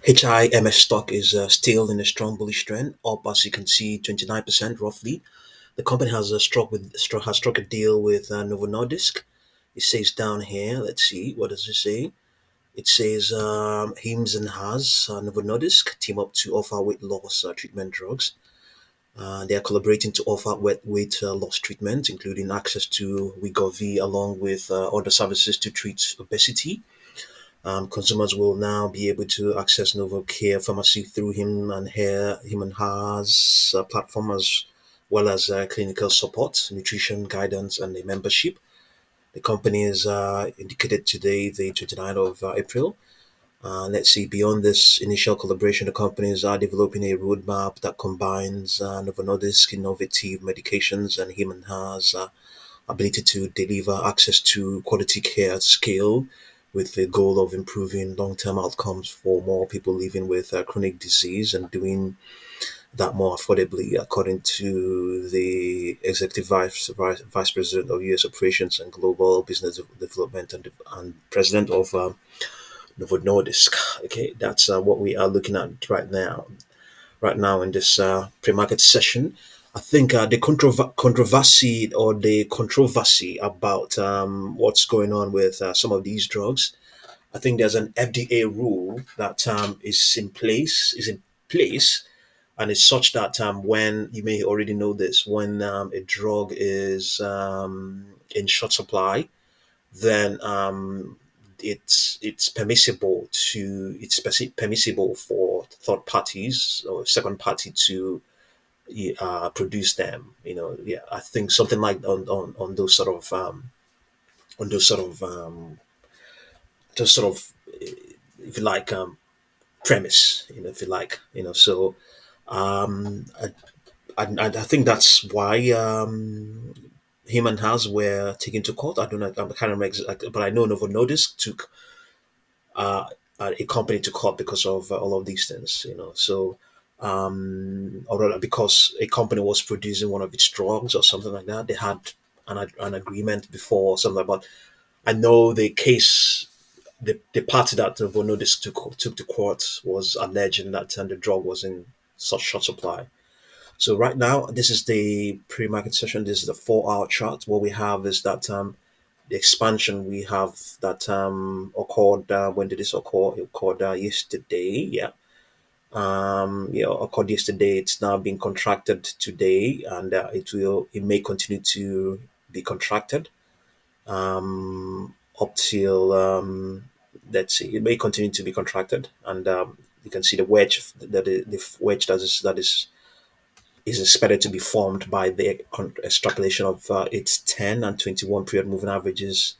HIMS stock is still in a strong bullish trend, up as you can see, 29% roughly. The company has struck a deal with Novo Nordisk. It says down here, let's see, what does it say? It says HIMS and has Novo Nordisk team up to offer weight loss treatment drugs. They are collaborating to offer weight loss treatment, including access to Wegovy along with other services to treat obesity. Consumers will now be able to access Novo Care Pharmacy through him and hers platform, as well as clinical support, nutrition guidance, and a membership. The company is indicated today, the 29th of April. Let's see, beyond this initial collaboration, the companies are developing a roadmap that combines Novo Nordisk innovative medications and him and hers ability to deliver access to quality care at scale, with the goal of improving long-term outcomes for more people living with chronic disease and doing that more affordably, according to the executive vice president of U.S. operations and global business development and president of Novo Nordisk. Okay, that's what we are looking at right now. Right now in this pre-market session, I think the controversy about what's going on with some of these drugs. I think there's an FDA rule that is in place, and it's such that when you may already know this, when a drug is in short supply, then it's permissible for third parties or second party to produce them. Yeah, I think something like on on those sort of those sort of if you like premise, if you like, so I think that's why him and Has were taken to court. I don't know, I can't remember exactly, but I know Novo Nordisk took uh, a company to court because of all of these things, so or rather because a company was producing one of its drugs or something like that. They had an agreement before or something, but I know the case. The party that Novo Nordisk took to court was alleging that the drug was in such short supply. So right now, this is the pre-market session. This is the 4-hour chart. What we have is that the expansion we have that occurred. When did this occur? It occurred yesterday. Yeah. Occurred yesterday. It's now being contracted today, and it may continue to be contracted up till let's see. It may continue to be contracted, and you can see the wedge the wedge that is expected to be formed by the extrapolation of its 10 and 21 period moving averages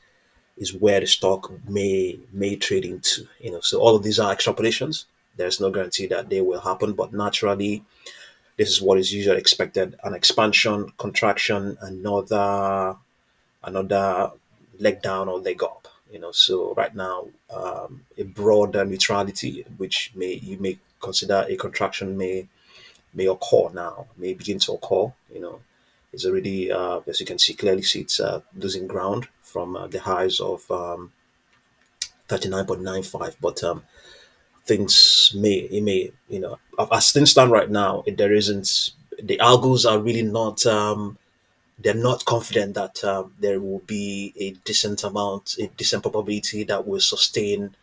is where the stock may trade into. So all of these are extrapolations. There's no guarantee that they will happen, but naturally, this is what is usually expected: an expansion, contraction, another leg down or leg up. So right now, a broader neutrality, which you may consider a contraction, may occur now, may begin to occur. It's already, as you can see, clearly see it's losing ground from the highs of 39.95. But as things stand right now, there isn't, the algos are really not, they're not confident that there will be a decent probability that will sustain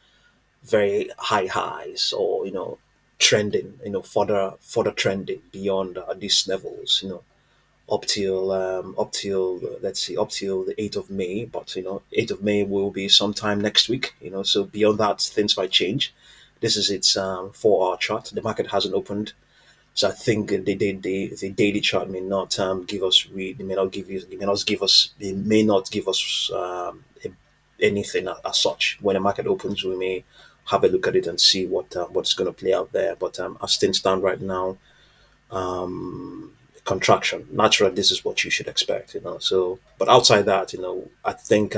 very high highs, or trending, further trending beyond these levels, up till let's see, up till the 8th of May. But 8th of May will be sometime next week. So beyond that, things might change. This is its 4-hour chart. The market hasn't opened, so I think the daily chart may not give us they may not give you they may not give us anything as such. When the market opens, we may have a look at it and see what's going to play out there. But as things stand right now, contraction. Naturally, this is what you should expect. So, but outside that, I think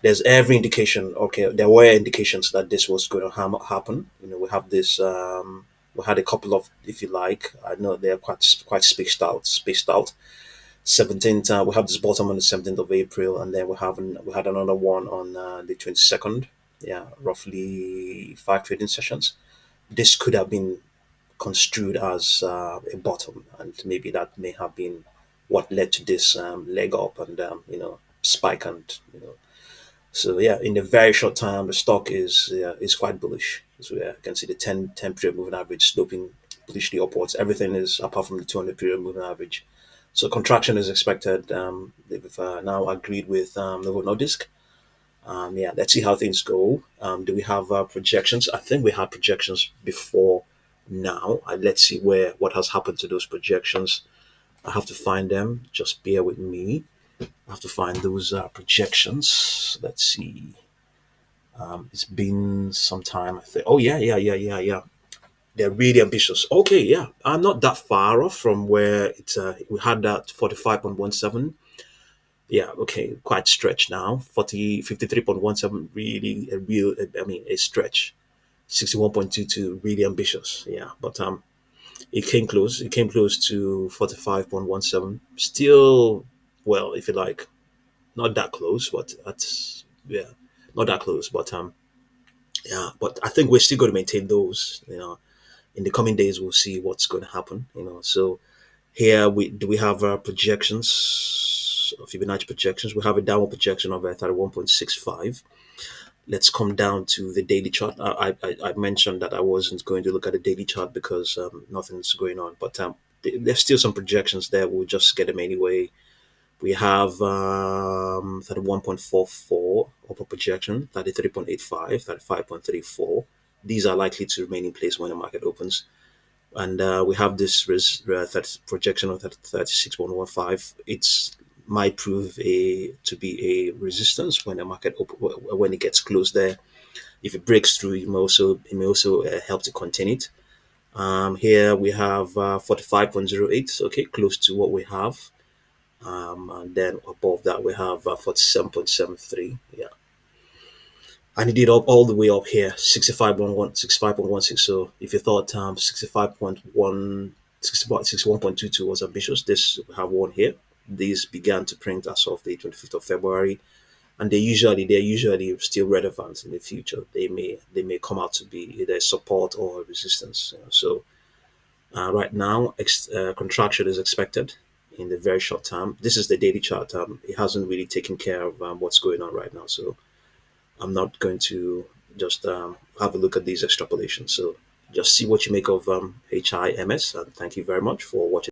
there's every indication. Okay, there were indications that this was going to happen. We have this. We had a couple of, if you like, I know they're quite spaced out. 17th, we have this bottom on the 17th of April, and then we had another one on the 22nd. Yeah, roughly 5 trading sessions. this could have been construed as a bottom, and maybe that may have been what led to this leg up and spike, and so yeah, in a very short time, the stock is quite bullish. So yeah, you can see the 10 period moving average sloping bullishly upwards. Everything is apart from the 200 period moving average. So contraction is expected. They've now agreed with Novo Nordisk. Yeah, let's see how things go. Do we have projections? I think we had projections before now. Let's see where what has happened to those projections. I have to find them. Just bear with me. I have to find those projections. Let's see. It's been some time. I think. Oh yeah. They're really ambitious. Okay, yeah. I'm not that far off from where it's. We had that 45.17. Yeah, okay, quite stretched now. 53.17, really a real, I mean, a stretch. 61.22, really ambitious. Yeah, but it came close. It came close to 45.17. Still, well, if you like, not that close, but that's, yeah, not that close. But yeah, but I think we're still going to maintain those. In the coming days, we'll see what's going to happen. So here we have projections, Fibonacci projections. We have a downward projection of 31.65. Let's come down to the daily chart. I mentioned that I wasn't going to look at the daily chart because nothing's going on, but there's still some projections there. We'll just get them anyway. We have 31.44 upper projection, 33.85, 35.34. These are likely to remain in place when the market opens. And we have this projection of 36.15. It's might prove to be a resistance when the market when it gets close there. If it breaks through, it may also help to contain it. Here we have 45.08, okay, close to what we have. And then above that we have 47.73. Yeah, and it did up all the way up here, 65.16. So if you thought 61.22 was ambitious, this we have one here. These began to print as of the 25th of February, and they're usually still relevant in the future. They may come out to be either support or resistance. So right now, contraction is expected in the very short term. This is the daily chart. It hasn't really taken care of what's going on right now. So I'm not going to just have a look at these extrapolations. So just see what you make of HIMS. And thank you very much for watching.